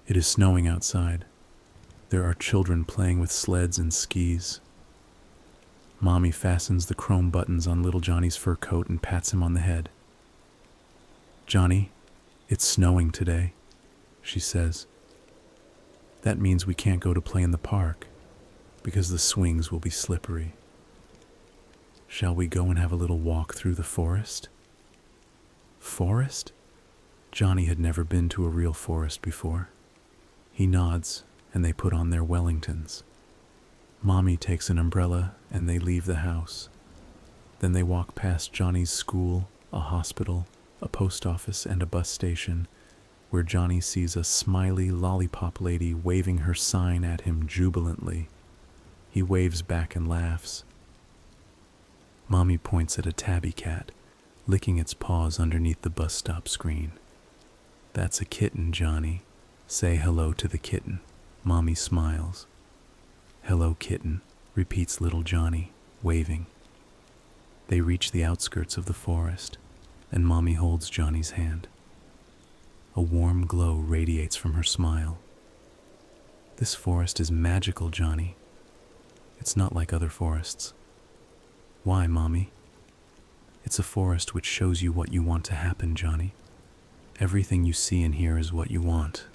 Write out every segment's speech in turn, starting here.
It is snowing outside. There are children playing with sleds and skis. Mommy fastens the chrome buttons on little Johnny's fur coat and pats him on the head. "Johnny, it's snowing today," she says. "That means we can't go to play in the park because the swings will be slippery. Shall we go and have a little walk through the forest?" Forest? Johnny had never been to a real forest before. He nods, and they put on their Wellingtons. Mommy takes an umbrella, and they leave the house. Then they walk past Johnny's school, a hospital, a post office, and a bus station, where Johnny sees a smiley lollipop lady waving her sign at him jubilantly. He waves back and laughs. Mommy points at a tabby cat, licking its paws underneath the bus stop screen. "That's a kitten, Johnny. Say hello to the kitten." Mommy smiles. "Hello, kitten," repeats little Johnny, waving. They reach the outskirts of the forest, and Mommy holds Johnny's hand. A warm glow radiates from her smile. "This forest is magical, Johnny. It's not like other forests." "Why, Mommy?" "It's a forest which shows you what you want to happen, Johnny. Everything you see and hear is what you want."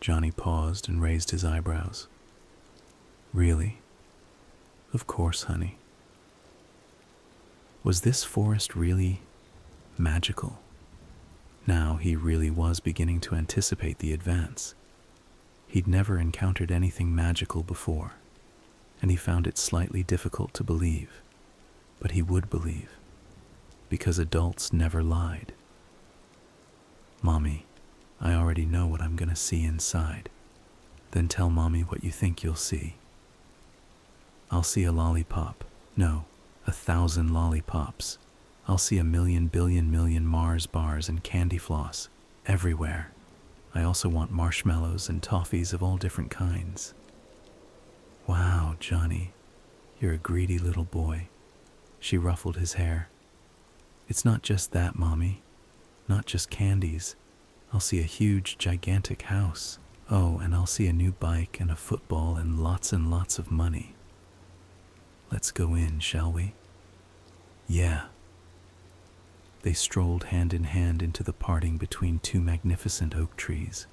Johnny paused and raised his eyebrows. "Really?" "Of course, honey." Was this forest really magical? Now he really was beginning to anticipate the advance. He'd never encountered anything magical before, and he found it slightly difficult to believe, but he would believe, because adults never lied. "Mommy, I already know what I'm going to see inside." "Then tell Mommy what you think you'll see." "I'll see a lollipop. No, 1,000 lollipops. I'll see a million billion million Mars bars and candy floss everywhere. I also want marshmallows and toffees of all different kinds." "Wow, Johnny, you're a greedy little boy." She ruffled his hair. "It's not just that, Mommy. Not just candies. I'll see a huge, gigantic house. Oh, and I'll see a new bike and a football and lots of money." "Let's go in, shall we?" "Yeah." They strolled hand in hand into the parting between two magnificent oak trees.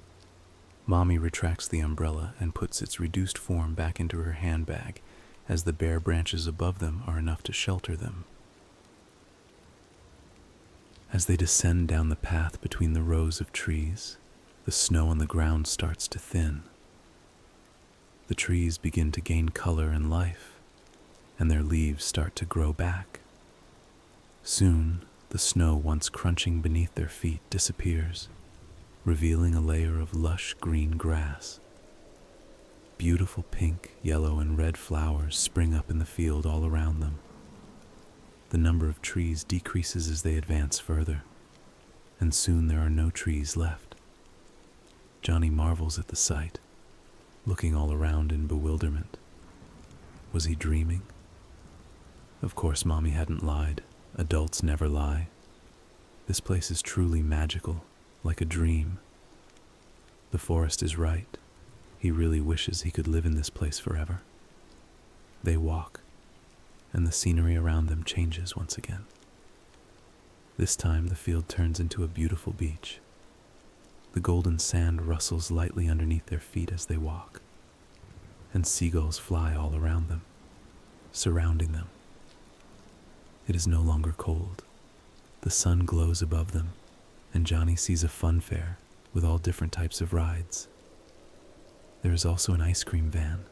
Mommy retracts the umbrella and puts its reduced form back into her handbag, as the bare branches above them are enough to shelter them. As they descend down the path between the rows of trees, the snow on the ground starts to thin. The trees begin to gain color and life, and their leaves start to grow back. Soon, the snow once crunching beneath their feet disappears, revealing a layer of lush green grass. Beautiful pink, yellow, and red flowers spring up in the field all around them. The number of trees decreases as they advance further, and soon there are no trees left. Johnny marvels at the sight, looking all around in bewilderment. Was he dreaming? Of course, Mommy hadn't lied. Adults never lie. This place is truly magical, like a dream. The forest is right. He really wishes he could live in this place forever. They walk, and the scenery around them changes once again. This time the field turns into a beautiful beach. The golden sand rustles lightly underneath their feet as they walk, and seagulls fly all around them, surrounding them. It is no longer cold. The sun glows above them, and Johnny sees a fun fair with all different types of rides. There is also an ice cream van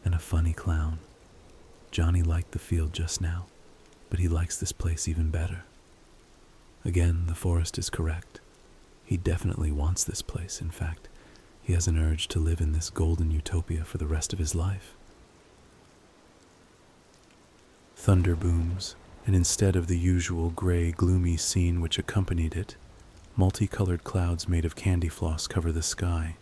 and a funny clown. Johnny liked the field just now, but he likes this place even better. Again, the forest is correct. He definitely wants this place. In fact, he has an urge to live in this golden utopia for the rest of his life. Thunder booms, and instead of the usual gray, gloomy scene which accompanied it, multicolored clouds made of candy floss cover the sky.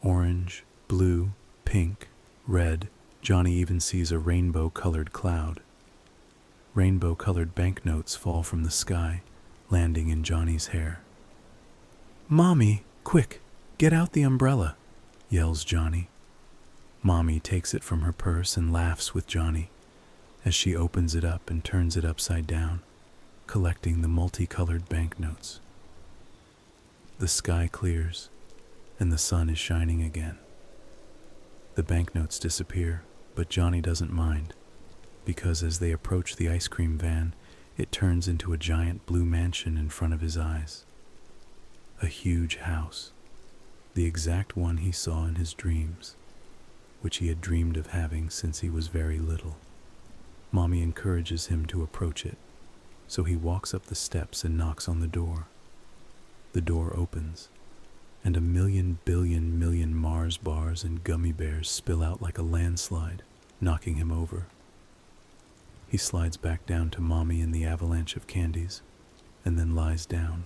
Orange, blue, pink, red. Johnny even sees a rainbow-colored cloud. Rainbow-colored banknotes fall from the sky, landing in Johnny's hair. "Mommy, quick, Get out the umbrella, yells Johnny. Mommy takes it from her purse and laughs with Johnny as she opens it up and turns it upside down, collecting the multicolored banknotes. The sky clears, and the sun is shining again. The banknotes disappear, but Johnny doesn't mind, because as they approach the ice cream van, it turns into a giant blue mansion in front of his eyes. A huge house, the exact one he saw in his dreams, which he had dreamed of having since he was very little. Mommy encourages him to approach it, so he walks up the steps and knocks on the door. The door opens, and a million Mars bars and gummy bears spill out like a landslide, knocking him over. He slides back down to Mommy in the avalanche of candies, and then lies down.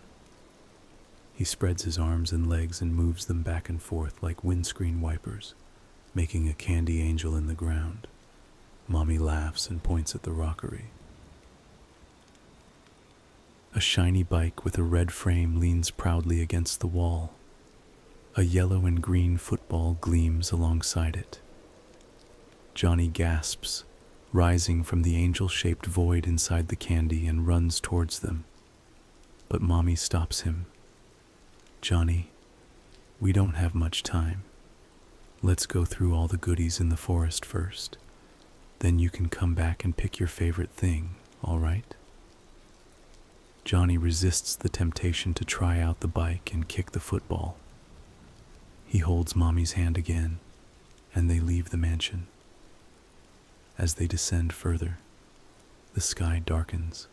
He spreads his arms and legs and moves them back and forth like windscreen wipers, making a candy angel in the ground. Mommy laughs and points at the rockery. A shiny bike with a red frame leans proudly against the wall. A yellow and green football gleams alongside it. Johnny gasps, rising from the angel-shaped void inside the candy, and runs towards them. But Mommy stops him. Johnny, we don't have much time. Let's go through all the goodies in the forest first. Then you can come back and pick your favorite thing, all right? Johnny resists the temptation to try out the bike and kick the football. He holds Mommy's hand again, and they leave the mansion. As they descend further, the sky darkens,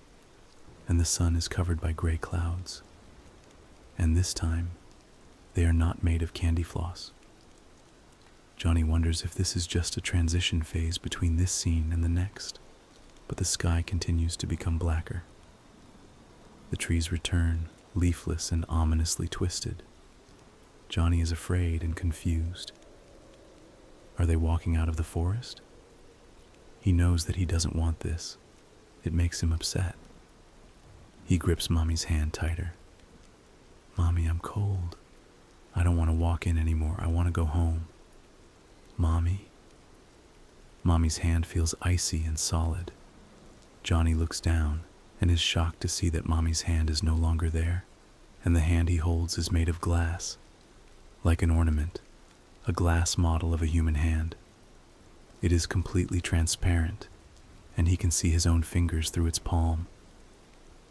and the sun is covered by gray clouds. And this time, they are not made of candy floss. Johnny wonders if this is just a transition phase between this scene and the next, but the sky continues to become blacker. The trees return, leafless and ominously twisted. Johnny is afraid and confused. Are they walking out of the forest? He knows that he doesn't want this. It makes him upset. He grips Mommy's hand tighter. Mommy, I'm cold. I don't want to walk in anymore. I want to go home. Mommy? Mommy's hand feels icy and solid. Johnny looks down and is shocked to see that Mommy's hand is no longer there, and the hand he holds is made of glass, like an ornament, a glass model of a human hand. It is completely transparent, and he can see his own fingers through its palm.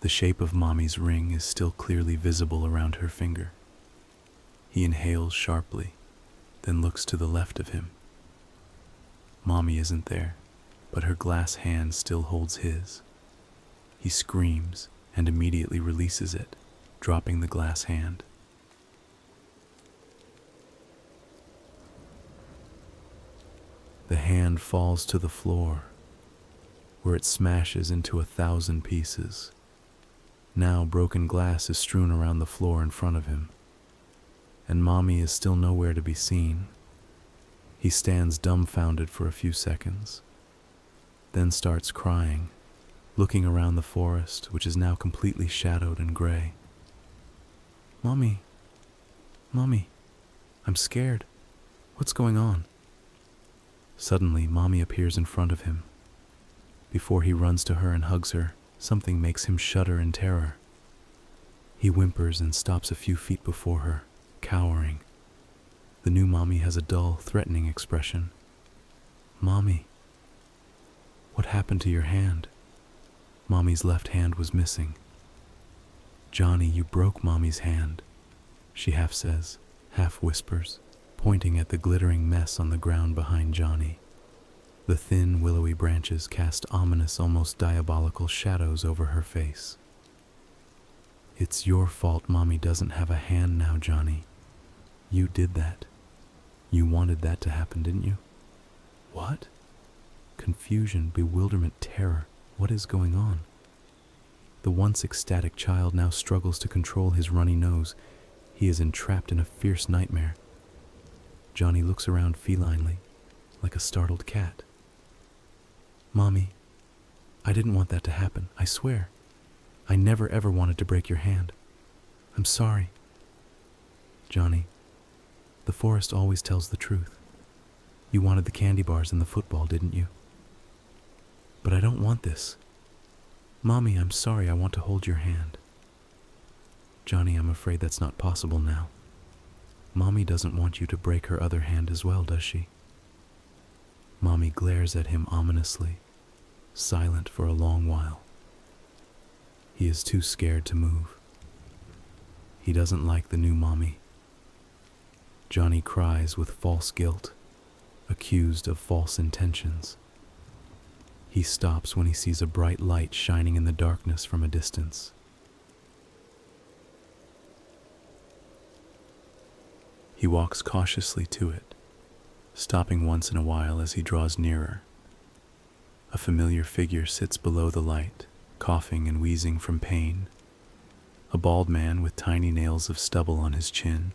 The shape of Mommy's ring is still clearly visible around her finger. He inhales sharply, then looks to the left of him. Mommy isn't there, but her glass hand still holds his. He screams and immediately releases it, dropping the glass hand. The hand falls to the floor, where it smashes into 1,000 pieces. Now broken glass is strewn around the floor in front of him, and Mommy is still nowhere to be seen. He stands dumbfounded for a few seconds, then starts crying, looking around the forest, which is now completely shadowed and gray. Mommy, I'm scared. What's going on? Suddenly, Mommy appears in front of him. Before he runs to her and hugs her, something makes him shudder in terror. He whimpers and stops a few feet before her, cowering. The new Mommy has a dull, threatening expression. Mommy, what happened to your hand? Mommy's left hand was missing. Johnny, you broke Mommy's hand, she half says, half whispers, pointing at the glittering mess on the ground behind Johnny. The thin, willowy branches cast ominous, almost diabolical shadows over her face. It's your fault Mommy doesn't have a hand now, Johnny. You did that. You wanted that to happen, didn't you? What? Confusion, bewilderment, terror. What is going on? The once ecstatic child now struggles to control his runny nose. He is entrapped in a fierce nightmare. Johnny looks around felinely, like a startled cat. Mommy, I didn't want that to happen, I swear. I never ever wanted to break your hand. I'm sorry. Johnny, The forest always tells the truth. You wanted the candy bars and the football, didn't you? But I don't want this. Mommy, I'm sorry, I want to hold your hand. Johnny, I'm afraid that's not possible now. Mommy doesn't want you to break her other hand as well, does she? Mommy glares at him ominously, silent for a long while. He is too scared to move. He doesn't like the new mommy. Johnny cries with false guilt, accused of false intentions. He stops when he sees a bright light shining in the darkness from a distance. He walks cautiously to it, stopping once in a while as he draws nearer. A familiar figure sits below the light, coughing and wheezing from pain. A bald man with tiny nails of stubble on his chin.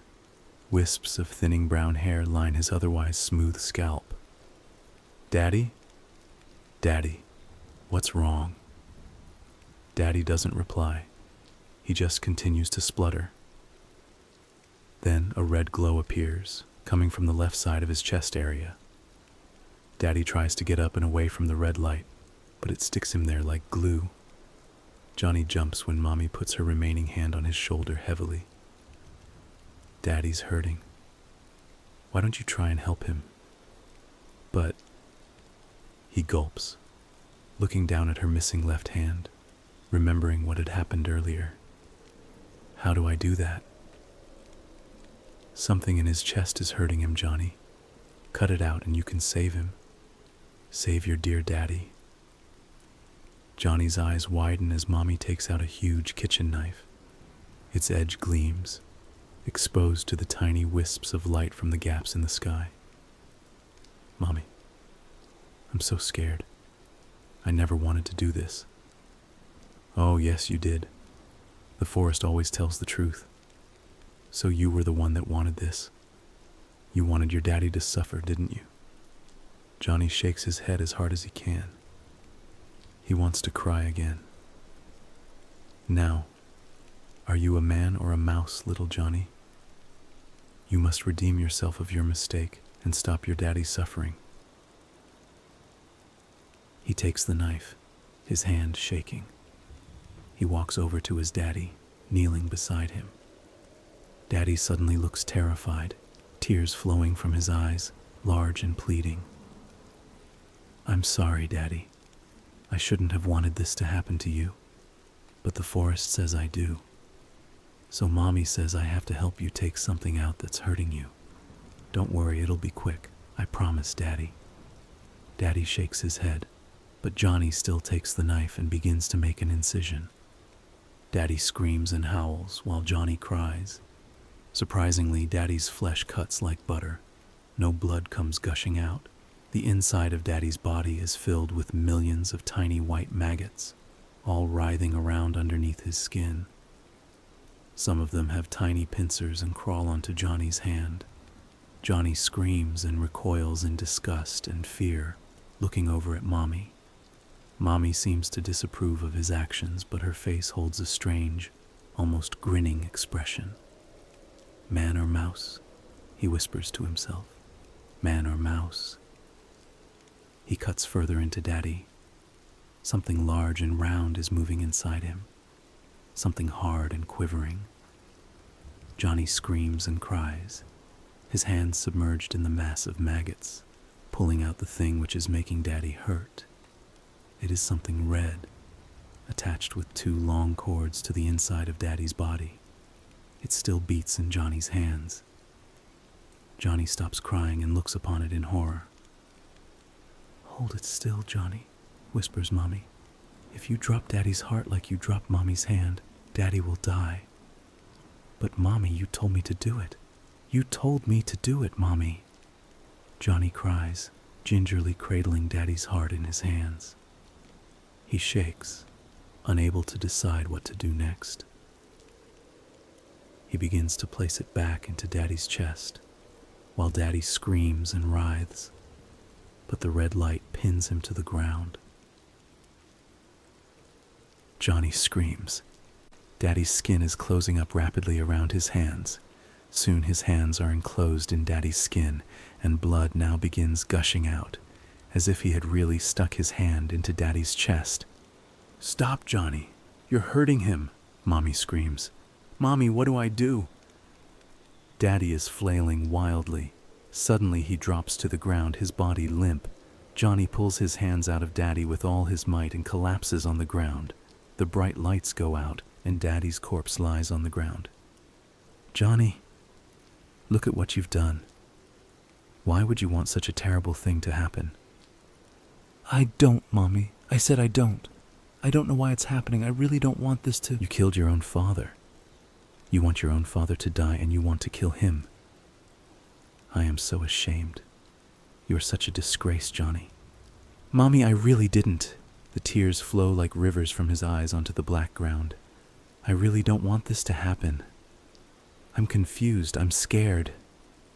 Wisps of thinning brown hair line his otherwise smooth scalp. Daddy? Daddy, what's wrong? Daddy doesn't reply. He just continues to splutter. Then a red glow appears, coming from the left side of his chest area. Daddy tries to get up and away from the red light, but it sticks him there like glue. Johnny jumps when Mommy puts her remaining hand on his shoulder heavily. Daddy's hurting. Why don't you try and help him? But he gulps, looking down at her missing left hand, remembering what had happened earlier. How do I do that? Something in his chest is hurting him, Johnny. Cut it out and you can save him. Save your dear daddy. Johnny's eyes widen as Mommy takes out a huge kitchen knife. Its edge gleams, exposed to the tiny wisps of light from the gaps in the sky. Mommy, I'm so scared. I never wanted to do this. Oh, yes, you did. The forest always tells the truth. So you were the one that wanted this. You wanted your daddy to suffer, didn't you? Johnny shakes his head as hard as he can. He wants to cry again. Now, are you a man or a mouse, little Johnny? You must redeem yourself of your mistake and stop your daddy's suffering. He takes the knife, his hand shaking. He walks over to his daddy, kneeling beside him. Daddy suddenly looks terrified, tears flowing from his eyes, large and pleading. I'm sorry, Daddy. I shouldn't have wanted this to happen to you, but the forest says I do. So Mommy says I have to help you take something out that's hurting you. Don't worry, it'll be quick. I promise, Daddy. Daddy shakes his head, but Johnny still takes the knife and begins to make an incision. Daddy screams and howls while Johnny cries. Surprisingly, Daddy's flesh cuts like butter. No blood comes gushing out. The inside of Daddy's body is filled with millions of tiny white maggots, all writhing around underneath his skin. Some of them have tiny pincers and crawl onto Johnny's hand. Johnny screams and recoils in disgust and fear, looking over at Mommy. Mommy seems to disapprove of his actions, but her face holds a strange, almost grinning expression. Man or mouse, he whispers to himself. Man or mouse. He cuts further into Daddy. Something large and round is moving inside him. Something hard and quivering. Johnny screams and cries, his hands submerged in the mass of maggots, pulling out the thing which is making Daddy hurt. It is something red, attached with 2 long cords to the inside of Daddy's body. It still beats in Johnny's hands. Johnny stops crying and looks upon it in horror. Hold it still, Johnny, whispers Mommy. If you drop Daddy's heart like you dropped Mommy's hand, Daddy will die. But Mommy, you told me to do it. You told me to do it, Mommy. Johnny cries, gingerly cradling Daddy's heart in his hands. He shakes, unable to decide what to do next. He begins to place it back into Daddy's chest, while Daddy screams and writhes, but the red light pins him to the ground. Johnny screams. Daddy's skin is closing up rapidly around his hands. Soon his hands are enclosed in Daddy's skin, and blood now begins gushing out, as if he had really stuck his hand into Daddy's chest. "Stop, Johnny. You're hurting him," Mommy screams. "Mommy, what do I do?" Daddy is flailing wildly. Suddenly he drops to the ground, his body limp. Johnny pulls his hands out of Daddy with all his might and collapses on the ground. The bright lights go out, and Daddy's corpse lies on the ground. "Johnny, look at what you've done. Why would you want such a terrible thing to happen?" "I don't, Mommy. I said I don't. I don't know why it's happening. I really don't want this to—" "You killed your own father. You want your own father to die, and you want to kill him. I am so ashamed. You are such a disgrace, Johnny." "Mommy, I really didn't." The tears flow like rivers from his eyes onto the black ground. "I really don't want this to happen. I'm confused. I'm scared."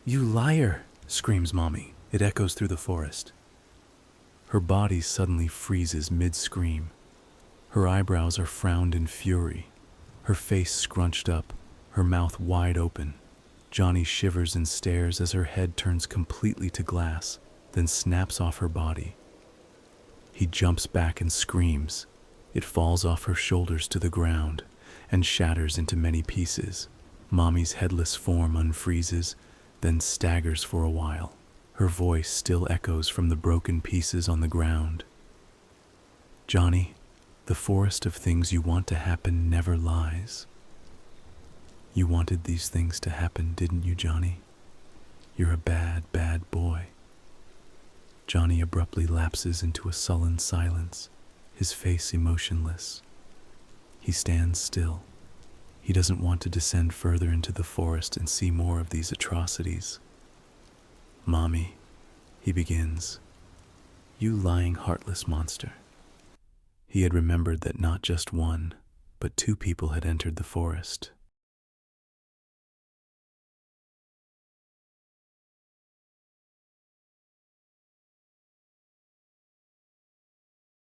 "You liar!" screams Mommy. It echoes through the forest. Her body suddenly freezes mid-scream. Her eyebrows are frowned in fury, her face scrunched up, her mouth wide open. Johnny shivers and stares as her head turns completely to glass, then snaps off her body. He jumps back and screams. It falls off her shoulders to the ground and shatters into many pieces. Mommy's headless form unfreezes, then staggers for a while. Her voice still echoes from the broken pieces on the ground. "Johnny, the forest of things you want to happen never lies. You wanted these things to happen, didn't you, Johnny? You're a bad, bad boy." Johnny abruptly lapses into a sullen silence, his face emotionless. He stands still. He doesn't want to descend further into the forest and see more of these atrocities. "Mommy," he begins, "you lying, heartless monster." He had remembered that not just one, but two people had entered the forest.